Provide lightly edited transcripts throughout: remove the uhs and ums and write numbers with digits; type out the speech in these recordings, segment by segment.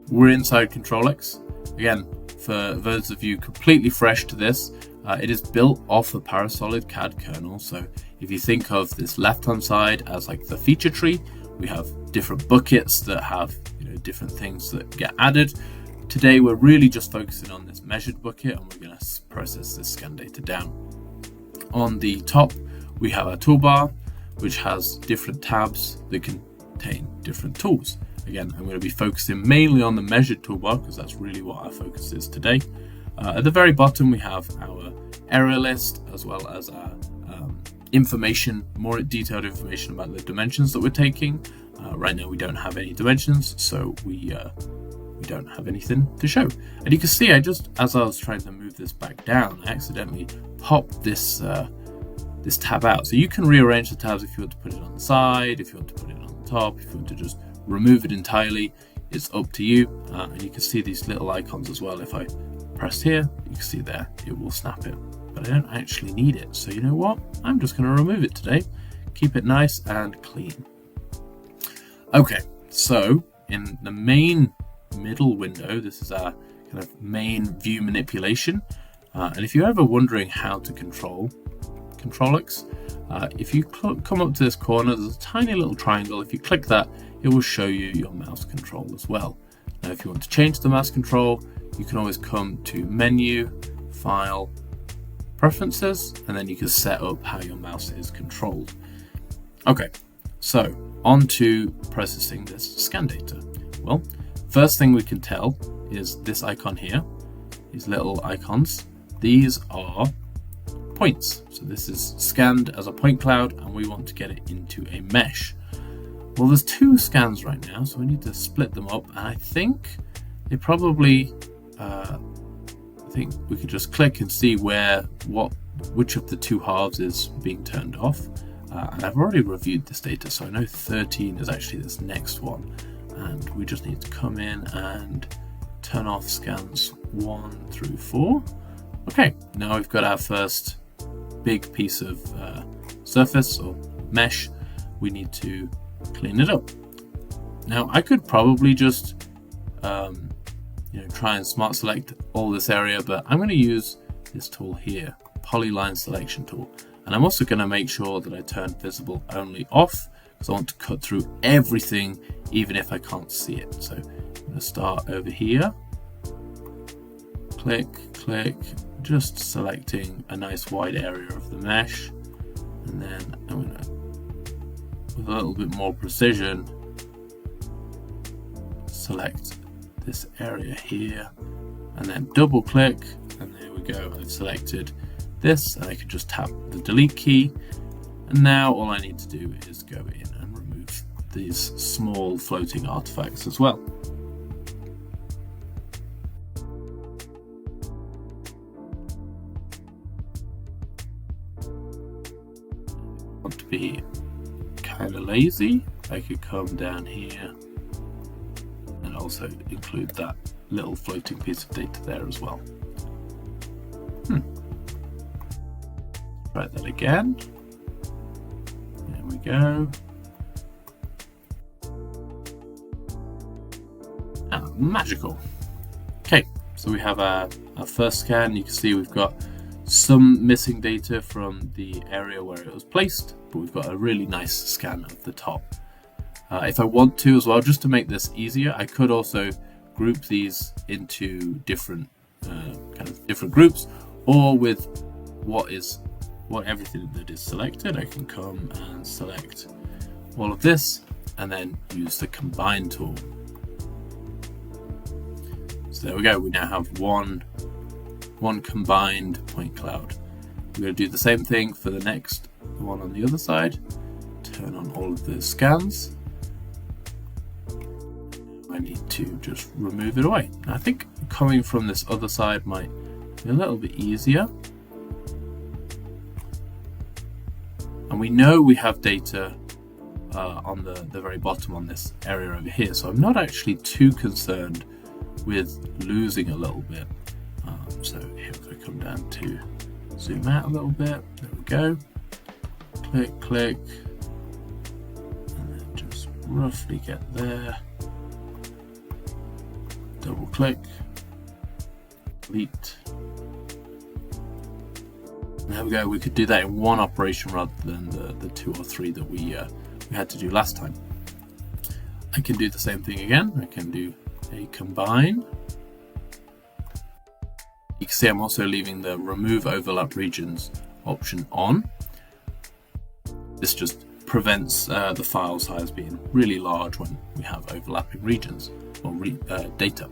We're inside Control X. Again, for those of you completely fresh to this, it is built off a Parasolid CAD kernel. So if you think of this left-hand side as like the feature tree, we have different buckets that have different things that get added. Today we're really just focusing on this measured bucket, and we're going to process this scan data down. On the top we have a toolbar which has different tabs that contain different tools. Again, I'm going to be focusing mainly on the measured toolbar because that's really what our focus is today. At the very bottom we have our area list as well as our information, more detailed information about the dimensions that we're taking. Right now we don't have any dimensions, so we don't have anything to show. And you can see as I was trying to move this back down, I accidentally popped this tab out. So you can rearrange the tabs if you want to put it on the side, if you want to put it on the top, if you want to just remove it entirely. It's up to you. And you can see these little icons as well. If I press here, you can see there, it will snap it. But I don't actually need it. So you know what? I'm just going to remove it today. Keep it nice and clean. Okay, so in the main middle window, this is our kind of main view manipulation. And if you're ever wondering how to control X, if you come up to this corner, there's a tiny little triangle. If you click that, it will show you your mouse control as well. Now, if you want to change the mouse control, you can always come to Menu, File, Preferences, and then you can set up how your mouse is controlled. Okay, so on to processing this scan data. Well, first thing we can tell is this icon here, these little icons. These are points. So this is scanned as a point cloud, and we want to get it into a mesh. Well, there's two scans right now, so we need to split them up. And I think they probably, I think we could just click and see which of the two halves is being turned off. And I've already reviewed this data, so I know 13 is actually this next one. And we just need to come in and turn off scans 1 through 4. Okay, now we've got our first big piece of surface or mesh. We need to clean it up. Now I could probably just try and smart select all this area, but I'm going to use this tool here, polyline selection tool. And I'm also going to make sure that I turn visible only off, because I want to cut through everything even if I can't see it. So I'm going to start over here, click, just selecting a nice wide area of the mesh, and then I'm going to, with a little bit more precision, select this area here, and then double click, and there we go. I've selected this, and I can just tap the delete key, and now all I need to do is go in and remove these small floating artifacts as well. Want to be kind of lazy, I could come down here and also include that little floating piece of data there as well. Try that again. There we go. Magical. Okay, so we have our first scan. You can see we've got some missing data from the area where it was placed, but we've got a really nice scan of the top. If I want to as well, just to make this easier, I could also group these into different different groups, or with everything that is selected, I can come and select all of this and then use the combine tool. So there we go, we now have one combined point cloud. We're going to do the same thing for the one on the other side. Turn on all of the scans. I need to just remove it away. Now, I think coming from this other side might be a little bit easier. And we know we have data on the very bottom on this area over here, so I'm not actually too concerned with losing a little bit. So here we come down to zoom out a little bit. There we go. Click, and then just roughly get there. double click, delete. There we go. We could do that in one operation rather than the 2 or 3 that we had to do last time. I can do the same thing again. I can do a combine. You can see I'm also leaving the remove overlap regions option on. This just prevents the file size being really large when we have overlapping regions or data.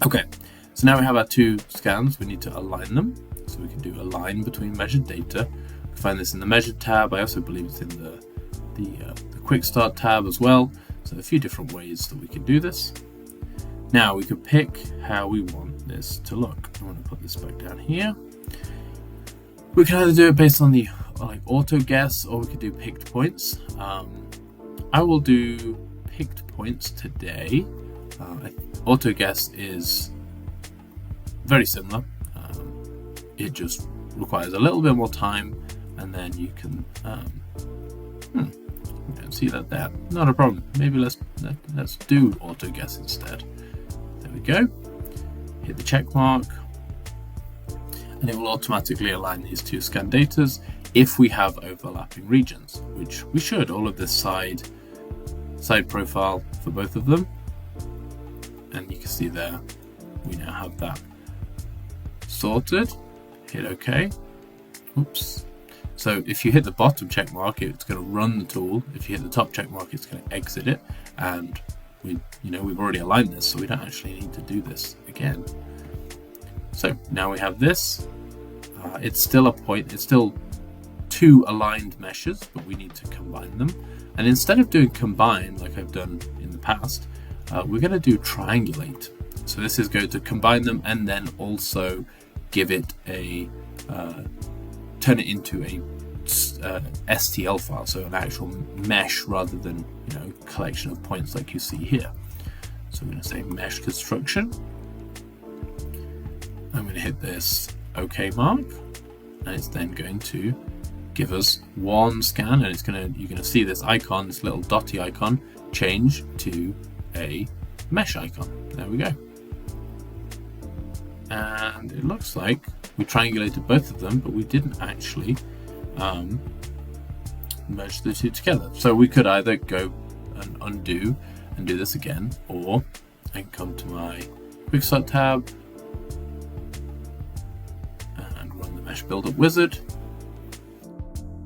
Okay, so now we have our 2 scans. We need to align them. So we can do align between measured data. We can find this in the measured tab. I also believe it's in the quick start tab as well. So a few different ways that we can do this. Now we could pick how we want this to look. I want to put this back down here. We can either do it based on the auto guess, or we could do picked points. I will do picked points today. Auto guess is very similar. It just requires a little bit more time, and then you can. I don't see that there. Not a problem. Maybe let's do auto guess instead. There we go. Hit the check mark, and it will automatically align these 2 scan datas if we have overlapping regions, which we should. All of this side profile for both of them, and you can see there we now have that sorted. Hit OK. Oops. So if you hit the bottom check mark, it's going to run the tool. If you hit the top check mark, it's going to exit it. And we've already aligned this, so we don't actually need to do this again. So now we have this. It's still a point. It's still 2 aligned meshes, but we need to combine them. And instead of doing combine like I've done in the past, we're going to do triangulate. So this is going to combine them and then also give it a turn it into a STL file, so an actual mesh rather than collection of points like you see here. So I'm going to say mesh construction. I'm going to hit this OK mark, and it's then going to give us 1 scan, and you're going to see this icon, this little dotty icon, change to a mesh icon. There we go. And it looks like we triangulated both of them, but we didn't actually merge the 2 together. So we could either go and undo and do this again, or I can come to my quick start tab and run the mesh buildup wizard.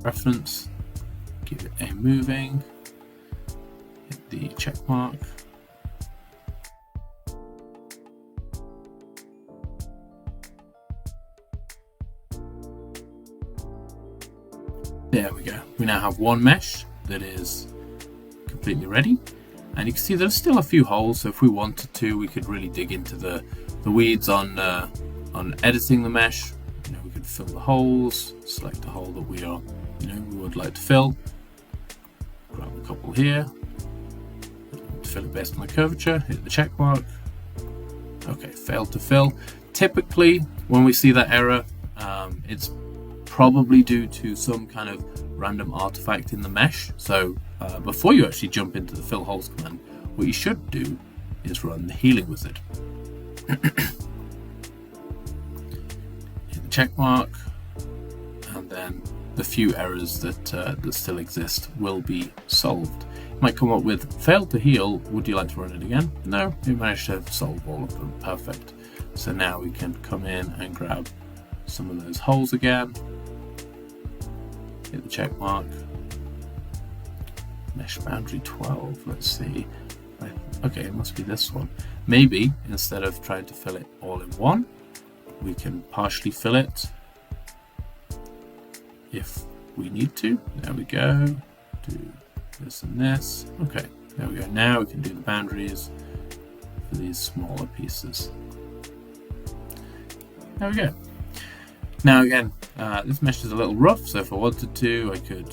Reference, give it a moving, hit the check mark. There we go. We now have 1 mesh that is completely ready, and you can see there's still a few holes. So if we wanted to, we could really dig into the weeds on editing the mesh. We could fill the holes, select a hole that we would like to fill. Grab a couple here, fill it based on the curvature. Hit the check mark. Okay, failed to fill. Typically, when we see that error, it's probably due to some kind of random artifact in the mesh. So before you actually jump into the fill holes command, what you should do is run the healing wizard. Hit the check mark, and then the few errors that still exist will be solved. It might come up with failed to heal. Would you like to run it again? No, we managed to solve all of them. Perfect. So now we can come in and grab some of those holes again. Hit the check mark. Mesh boundary 12. Let's see. Okay, it must be this one. Maybe instead of trying to fill it all in one, we can partially fill it if we need to. There we go. Do this and this. Okay, there we go. Now we can do the boundaries for these smaller pieces. There we go. Now again, this mesh is a little rough, so if I wanted to, I could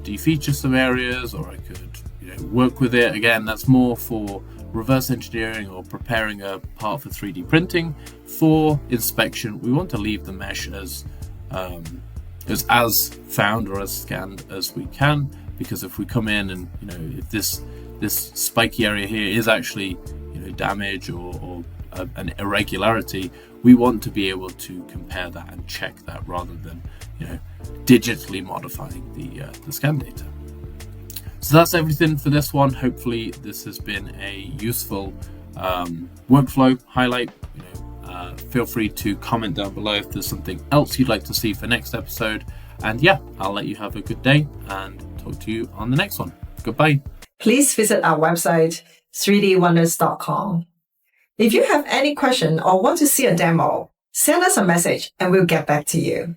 defeature some areas, or I could work with it. Again, that's more for reverse engineering or preparing a part for 3D printing. For inspection, we want to leave the mesh as found or as scanned as we can, because if we come in and if this spiky area here is actually damage or an irregularity, we want to be able to compare that and check that rather than digitally modifying the scan data. So that's everything for this one. Hopefully this has been a useful workflow highlight. Feel free to comment down below if there's something else you'd like to see for next episode. And yeah, I'll let you have a good day and talk to you on the next one. Goodbye. Please visit our website, 3dwonders.com. If you have any question or want to see a demo, send us a message and we'll get back to you.